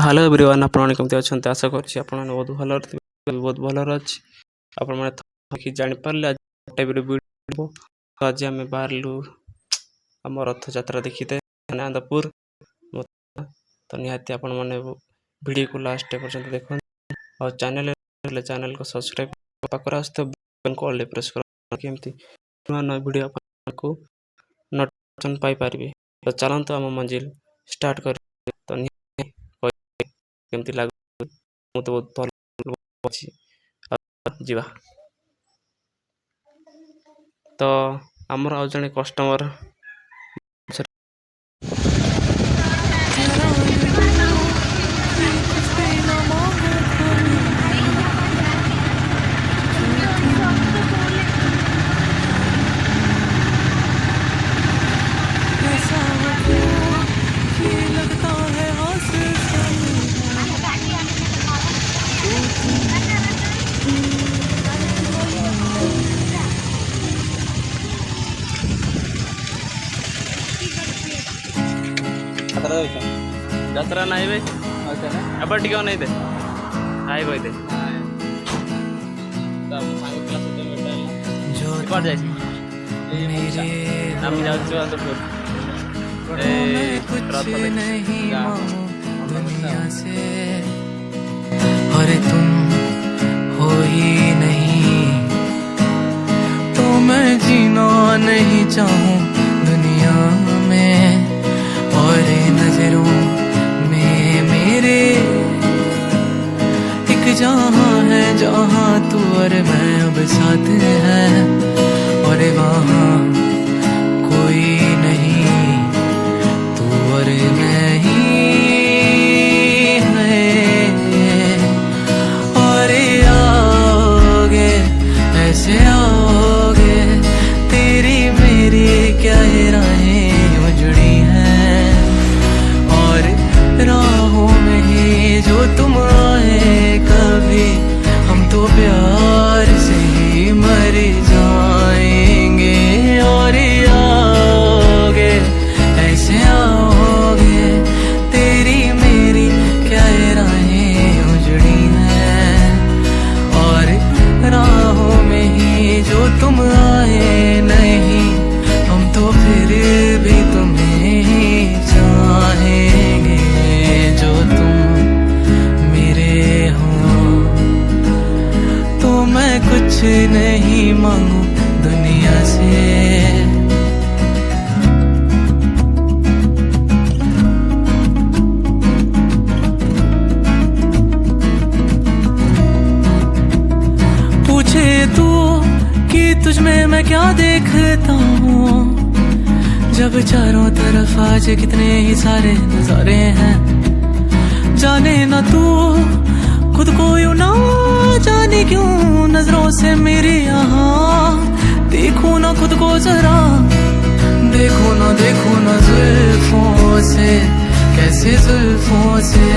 Hello everyone आपने केमती अच्छा आशा कर बहुत भल बहुत भल अच्छी आपने जापारे आज आम बाहर आम रथ यात्रा देखीते आनंदपुर तो निहाती आपण मैंने वीडियो को लास्ट पर्यंत देख और चैनल को सब्सक्राइब पाखर प्रेस करमती नया वीडियो आपको नोटिफिकेशन पाई पारे। तो चलते आम मंजिल स्टार्ट कर तो केमती लगे मत बहुत भल जी तो आमर आ जड़े कस्टमर ଯାତ୍ରା ନାହିଁ ବେ ଏবার ଟିକେ ଅନେଇ ଦେ ହାଇ କହିଦେ କୁଆଡ଼େ ଯାଇଛି ଆମେ ଯାଉଛୁ ଆନନ୍ଦପୁର और तुम हो ही नहीं तो मैं जीना नहीं चाहूं दुनिया में। और नजरों में मेरे एक जहां है जहां तू और मैं अब साथ है और वहां कोई नहीं तू और मैं ही है। और आओगे ऐसे आओगे तेरी मेरी क्या राहें उजड़ी हैं और राहों में ही जो तुम आए कभी हम तो प्यार से ही मर जाएंगे। और आओगे ऐसे आओगे तेरी मेरी क्या राहें उजड़ी हैं और राहों में ही जो तुम आए नहीं हम तो फिर भी तुम्हें ही चाहेंगे। जो तुम मेरे हो तो मैं कुछ नहीं मांगू दुनिया से। पूछे तू कि तुझ में मैं क्या देखता हूँ जब चारों तरफ आज कितने ही सारे नजारे हैं। जाने ना तू खुद को यूं ना जाने क्यों नजरों से मेरी यहाँ देखो ना खुद को जरा देखो ना जुल्फों से कैसे जुल्फों से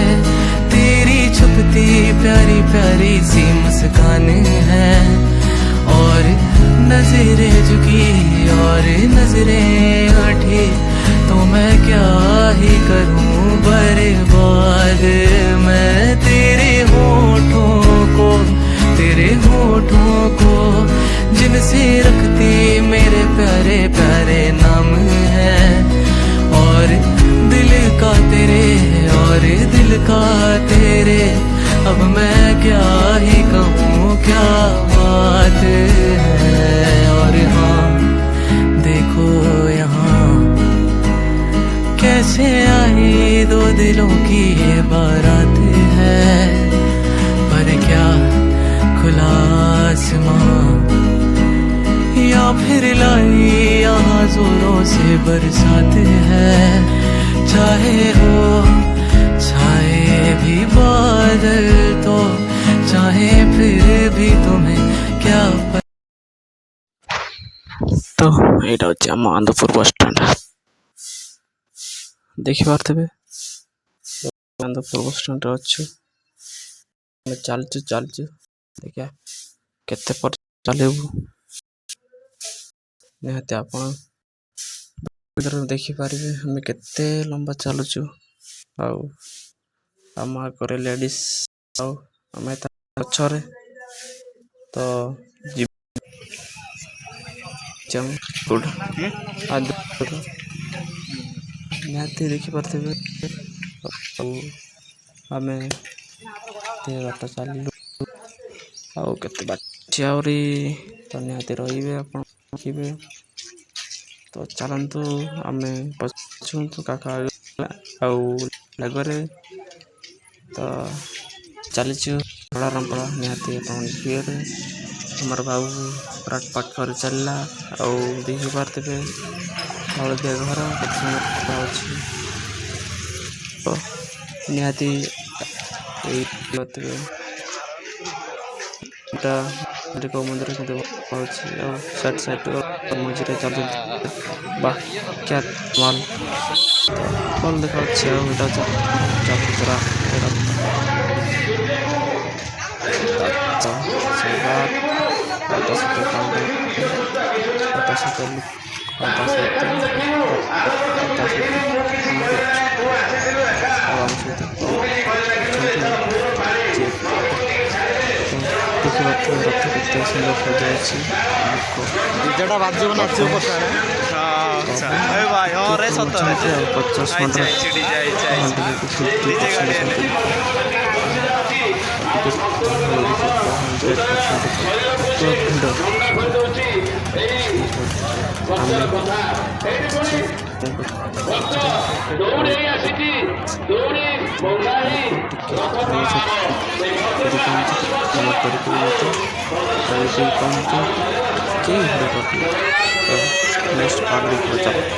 तेरी छुपती प्यारी प्यारी सी मुस्कान है। और नजरें झुकी और नजरें उठी तो मैं क्या ही करूं बर्बाद मैं तेरे होठों को जिनसे रखती मेरे प्यारे प्यारे नाम है। और दिल का तेरे और दिल का तेरे अब मैं क्या ही कहूँ क्या बात है। और हाँ देखो यहाँ कैसे आई दो दिलों की ये बारात है। पर क्या खुला आसमां या फिर लाई यहाँ जोरों से बरसात है। चाहे हो छाए भी बादल तो चाहे फिर भी तुम्हें क्या तो यहाँ हूँ आम Anandpur bus stand देखिपे Anandpur bus stand अच्छु चलचु देखिए केते पर चलू निहाती आपण देखिपारे हमें केते लंबा चलुचु ଆମ ଆଗରେ ଲେଡ଼ିସ୍ ଆଉ ଆମେ ତା ପଛରେ ତ ନିହାତି ଦେଖିପାରୁଥିବେ। ଆଉ ଆମେ ଏତେ ବାଟ ଚାଲିଲୁ, ଆଉ କେତେ ବାଟ ଅଛି ଆହୁରି, ତ ନିହାତି ରହିବେ ଆପଣ ଦେଖିବେ। ତ ଚାଲନ୍ତୁ ଆମେ ପଛନ୍ତୁ କାକା ଆଉ ଆଗରେ ତ ଚାଲିଛୁ ରମ୍ପଳା ନିହାତି ଆପଣ ଦେଖିବେ। ଆମର ବାବୁ ପାଟ କରି ଚାଲିଲା, ଆଉ ଦେଖିପାରୁଥିବେ ହଳଦିଆ ଘର କେତେ ଅଛି। ତ ନିହାତି ଏଇ ନଥିବେ ଏଟା ମନ୍ଦିର କିନ୍ତୁ ଅଛି, ଆଉ ସାଇଡ୍ ମଝିରେ ଚାଲୁଛନ୍ତି ବା ଭଲ ଦେଖାଉଛି। ଆଉ ଏଇଟା ଚାପୁଚରା ଦେଖିପାରୁଥିବେ ରଥ କେତେ ସୁନ୍ଦର ସଜାଉଛି। ଡିଜେଟା ବାଜିବ ନାଚିବ ପଛଆଡ଼େ। ଏ ଭାଇ ହଁ ରେ ସତରେ ଆଉ 50 ନେକ୍ସଟ ପାର୍ଟ ଦେଖିବ ଚାଲ।